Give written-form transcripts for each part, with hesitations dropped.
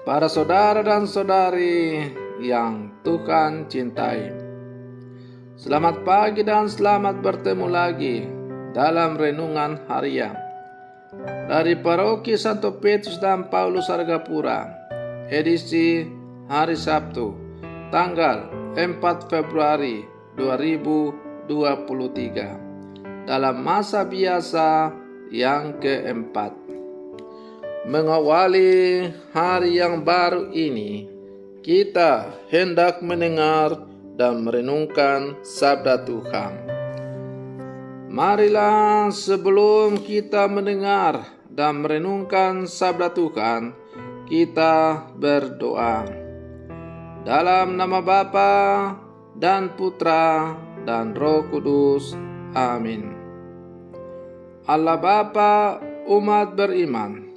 Para saudara dan saudari yang Tuhan cintai, selamat pagi dan selamat bertemu lagi dalam renungan harian dari Paroki Santo Petrus dan Paulus Argapura, edisi hari Sabtu, tanggal 4 Februari 2023, dalam masa biasa yang keempat. Mengawali hari yang baru ini, kita hendak mendengar dan merenungkan sabda Tuhan. Marilah sebelum kita mendengar dan merenungkan sabda Tuhan, kita berdoa. Dalam nama Bapa dan Putra dan Roh Kudus. Amin. Allah Bapa, umat beriman,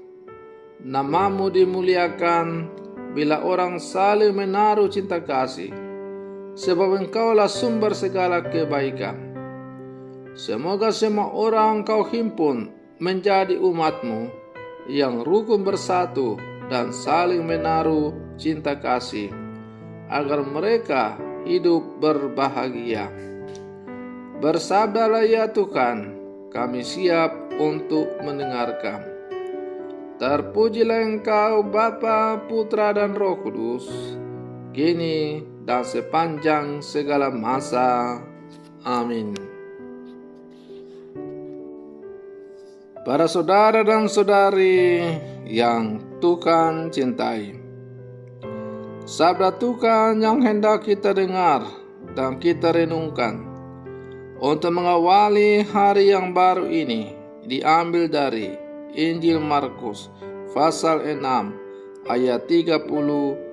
namamu dimuliakan bila orang saling menaruh cinta kasih, sebab engkaulah sumber segala kebaikan. Semoga semua orang kau himpun menjadi umatmu yang rukun bersatu dan saling menaruh cinta kasih, agar mereka hidup berbahagia. Bersabdalah ya Tuhan, kami siap untuk mendengarkan. Terpujilah Engkau Bapa, Putra dan Roh Kudus, kini dan sepanjang segala masa. Amin. Para saudara dan saudari yang Tuhan cintai, sabda Tuhan yang hendak kita dengar dan kita renungkan untuk mengawali hari yang baru ini diambil dari Injil Markus pasal 6 ayat 30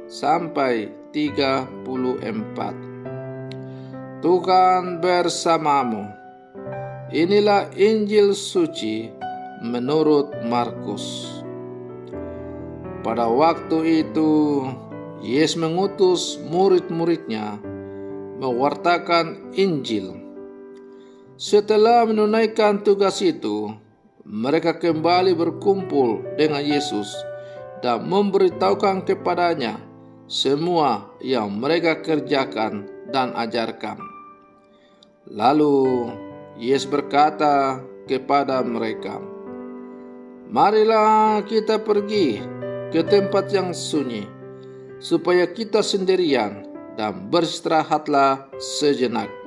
sampai 34. Tuhan bersamamu. Inilah Injil suci menurut Markus. Pada waktu itu Yesus mengutus murid-muridnya mewartakan Injil. Setelah menunaikan tugas itu, mereka kembali berkumpul dengan Yesus dan memberitahukan kepadanya semua yang mereka kerjakan dan ajarkan. Lalu Yesus berkata kepada mereka, "Marilah kita pergi ke tempat yang sunyi, supaya kita sendirian dan beristirahatlah sejenak."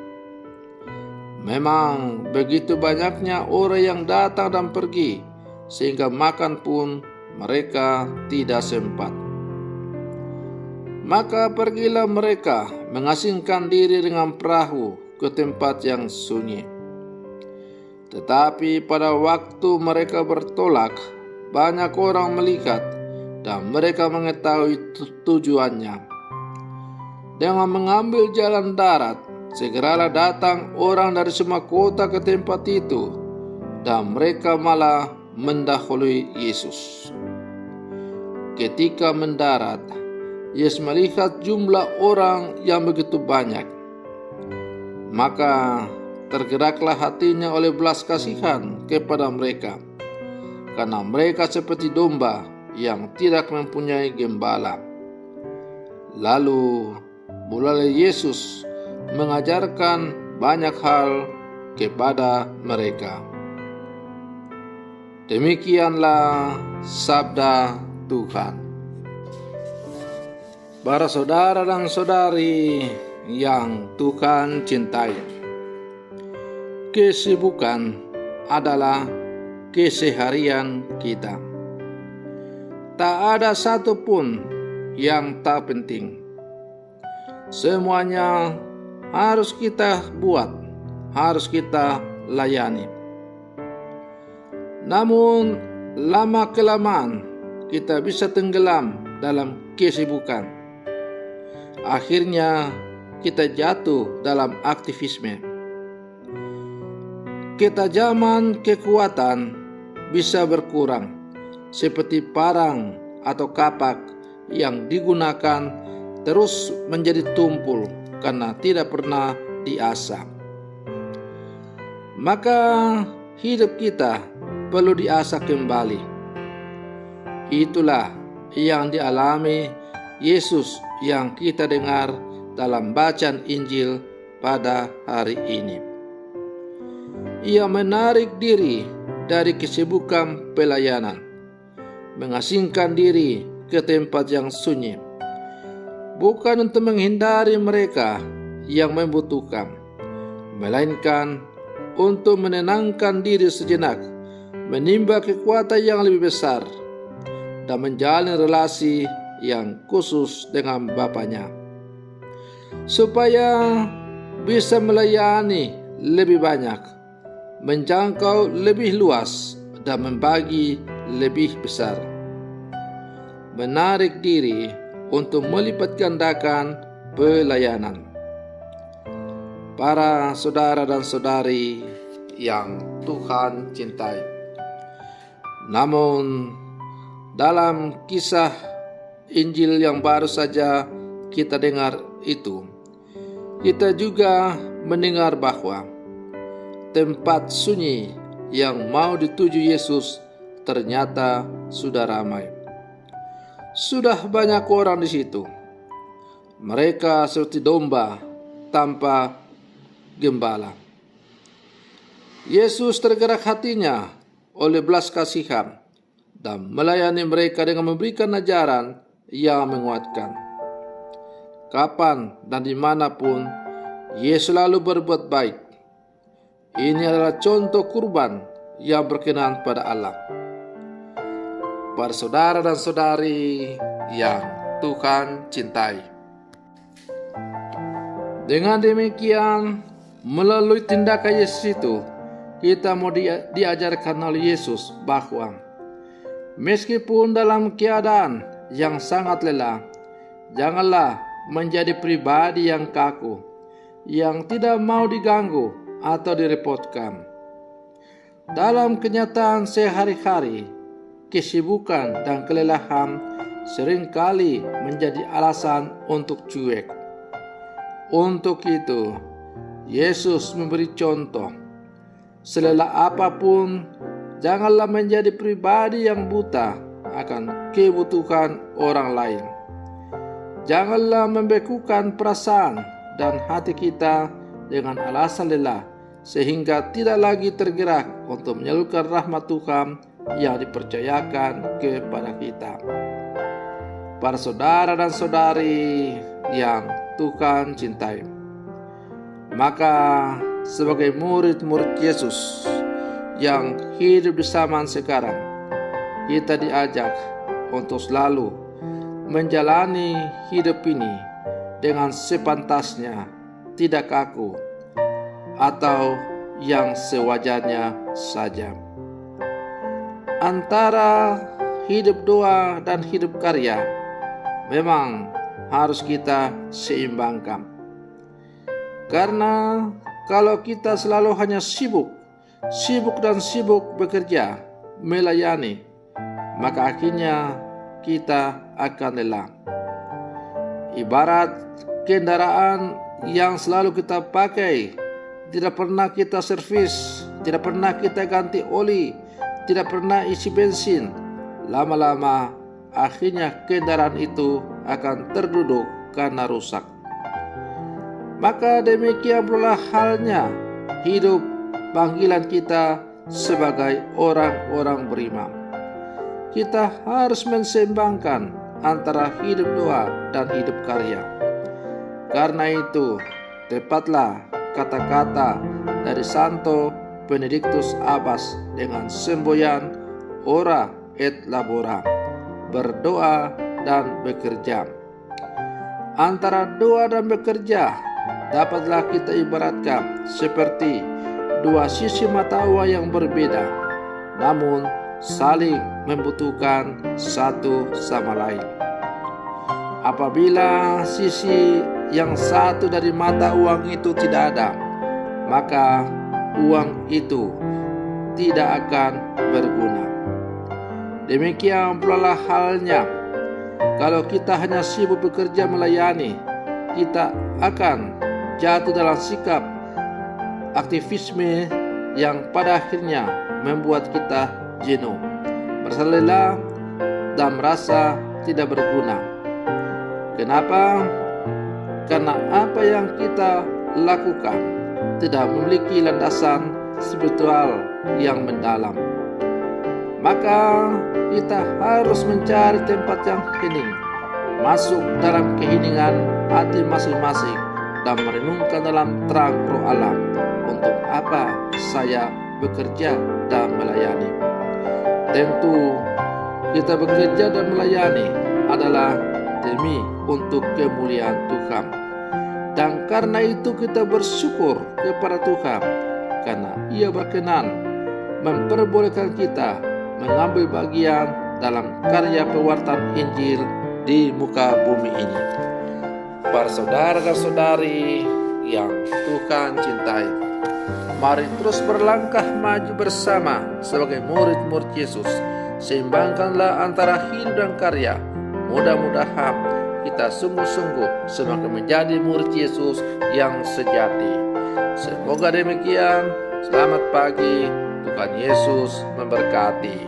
Memang begitu banyaknya orang yang datang dan pergi, sehingga makan pun mereka tidak sempat. Maka pergilah mereka mengasingkan diri dengan perahu ke tempat yang sunyi. Tetapi pada waktu mereka bertolak, banyak orang melihat dan mereka mengetahui tujuannya. Dengan mengambil jalan darat, segeralah datang orang dari semua kota ke tempat itu, dan mereka malah mendahului Yesus. Ketika mendarat, Yesus melihat jumlah orang yang begitu banyak. Maka tergeraklah hatinya oleh belas kasihan kepada mereka, karena mereka seperti domba yang tidak mempunyai gembala. Lalu mulai Yesus mengajarkan banyak hal kepada mereka. Demikianlah sabda Tuhan. Para saudara dan saudari yang Tuhan cintai, kesibukan adalah keseharian kita. Tak ada satupun yang tak penting. Semuanya harus kita buat, harus kita layani. Namun lama-kelamaan kita bisa tenggelam dalam kesibukan. Akhirnya kita jatuh dalam aktivisme. Ketajaman kekuatan bisa berkurang, seperti parang atau kapak yang digunakan terus menjadi tumpul karena tidak pernah diasah. Maka hidup kita perlu diasah kembali. Itulah yang dialami Yesus yang kita dengar dalam bacaan Injil pada hari ini. Ia menarik diri dari kesibukan pelayanan, mengasingkan diri ke tempat yang sunyi, bukan untuk menghindari mereka yang membutuhkan, melainkan untuk menenangkan diri sejenak, menimba kekuatan yang lebih besar, dan menjalin relasi yang khusus dengan Bapaknya, supaya bisa melayani lebih banyak, menjangkau lebih luas, dan membagi lebih besar. Menarik diri untuk melipat gandakan pelayanan. Para saudara dan saudari yang Tuhan cintai, namun dalam kisah Injil yang baru saja kita dengar itu, kita juga mendengar bahwa tempat sunyi yang mau dituju Yesus ternyata sudah ramai. Sudah banyak orang di situ. Mereka seperti domba tanpa gembala. Yesus tergerak hatinya oleh belas kasihan dan melayani mereka dengan memberikan ajaran yang menguatkan. Kapan dan dimanapun, Yesus selalu berbuat baik. Ini adalah contoh kurban yang berkenan pada Allah. Para saudara dan saudari yang Tuhan cintai, dengan demikian, melalui tindakan Yesus itu, kita mau diajarkan oleh Yesus bahwa meskipun dalam keadaan yang sangat lelah, janganlah menjadi pribadi yang kaku, yang tidak mau diganggu atau direpotkan. Dalam kenyataan sehari-hari, kesibukan dan kelelahan seringkali menjadi alasan untuk cuek. Untuk itu, Yesus memberi contoh. Selelah apapun, janganlah menjadi pribadi yang buta akan kebutuhan orang lain. Janganlah membekukan perasaan dan hati kita dengan alasan lelah, sehingga tidak lagi tergerak untuk menyalurkan rahmat Tuhan yang dipercayakan kepada kita. Para saudara dan saudari yang Tuhan cintai, maka sebagai murid-murid Yesus yang hidup di zaman sekarang, kita diajak untuk selalu menjalani hidup ini dengan sepantasnya, tidak kaku atau yang sewajarnya saja. Antara hidup doa dan hidup karya memang harus kita seimbangkan. Karena kalau kita selalu hanya sibuk bekerja, melayani, maka akhirnya kita akan lelah. Ibarat kendaraan yang selalu kita pakai, tidak pernah kita servis, tidak pernah kita ganti oli, tidak pernah isi bensin. Lama-lama akhirnya kendaraan itu akan terduduk karena rusak. Maka demikian pula halnya hidup panggilan kita sebagai orang-orang beriman. Kita harus menseimbangkan antara hidup doa dan hidup karya. Karena itu, tepatlah kata-kata dari Santo Benedictus Abbas dengan semboyan ora et labora, berdoa dan bekerja. Antara doa dan bekerja dapatlah kita ibaratkan seperti dua sisi mata uang yang berbeda, namun saling membutuhkan satu sama lain. Apabila sisi yang satu dari mata uang itu tidak ada, maka uang itu tidak akan berguna. Demikian pula halnya kalau kita hanya sibuk bekerja melayani, kita akan jatuh dalam sikap aktivisme yang pada akhirnya membuat kita jenuh, merasa lelah, dan merasa tidak berguna. Kenapa? Karena apa yang kita lakukan tidak memiliki landasan spiritual yang mendalam. Maka kita harus mencari tempat yang hening, masuk dalam keheningan hati masing-masing, dan merenungkan dalam terang Roh Allah, untuk apa saya bekerja dan melayani. Tentu kita bekerja dan melayani adalah demi untuk kemuliaan Tuhan. Dan karena itu kita bersyukur kepada Tuhan, karena Ia berkenan memperbolehkan kita mengambil bagian dalam karya pewartaan Injil di muka bumi ini. Para saudara dan saudari yang Tuhan cintai, mari terus berlangkah maju bersama sebagai murid-murid Yesus. Seimbangkanlah antara hidup dan karya. Mudah-mudahan kita sungguh-sungguh semakin menjadi murid Yesus yang sejati. Semoga demikian. Selamat pagi. Tuhan Yesus memberkati.